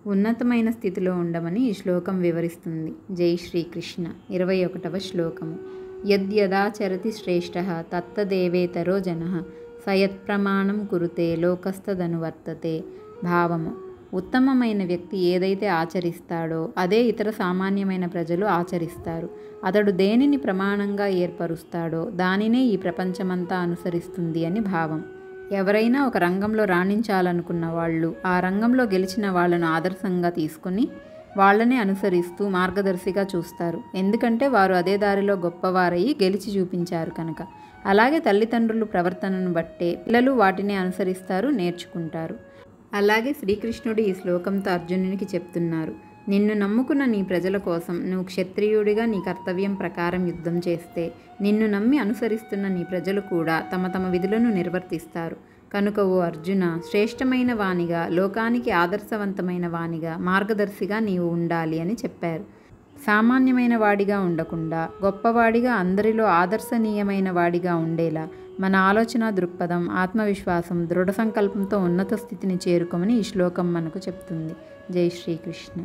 ఉన్నతమైన స్థితిలో ఉండమని ఈ శ్లోకం వివరిస్తుంది. జై శ్రీకృష్ణ. 21వ శ్లోకము. యద్యదాచరతి శ్రేష్టః తత్తదేవేతరో జనః సయత్ప్రమాణం కురుతే లోకస్తదనువర్తతే. భావము: ఉత్తమమైన వ్యక్తి ఏదైతే ఆచరిస్తాడో అదే ఇతర సామాన్యమైన ప్రజలు ఆచరిస్తారు. అతడు దేనిని ప్రమాణంగా ఏర్పరుస్తాడో దానినే ఈ ప్రపంచమంతా అనుసరిస్తుంది అని భావం. ఎవరైనా ఒక రంగంలో రాణించాలనుకున్న వాళ్ళు ఆ రంగంలో గెలిచిన వాళ్లను ఆదర్శంగా తీసుకుని వాళ్ళనే అనుసరిస్తూ మార్గదర్శిగా చూస్తారు. ఎందుకంటే వారు అదే దారిలో గొప్పవారయ్యి గెలిచి చూపించారు కనుక. అలాగే తల్లిదండ్రుల ప్రవర్తనను బట్టే పిల్లలు వాటిని అనుసరిస్తారు, నేర్చుకుంటారు. అలాగే శ్రీకృష్ణుడు ఈ శ్లోకంతో అర్జునునికి చెప్తున్నారు, నిన్ను నమ్ముకున్న నీ ప్రజల కోసం నువ్వు క్షత్రియుడిగా నీ కర్తవ్యం ప్రకారం యుద్ధం చేస్తే నిన్ను నమ్మి అనుసరిస్తున్న నీ ప్రజలు కూడా తమ తమ విధులను నిర్వర్తిస్తారు. కనుక ఓ అర్జున, శ్రేష్టమైన వానిగా, లోకానికి ఆదర్శవంతమైన వానిగా, మార్గదర్శిగా నీవు ఉండాలి అని చెప్పారు. సామాన్యమైన వాడిగా ఉండకుండా గొప్పవాడిగా, అందరిలో ఆదర్శనీయమైన వాడిగా ఉండేలా మన ఆలోచన దృక్పథం, ఆత్మవిశ్వాసం, దృఢ సంకల్పంతో ఉన్నత స్థితిని చేరుకోమని ఈ శ్లోకం మనకు చెప్తుంది. జై శ్రీకృష్ణ.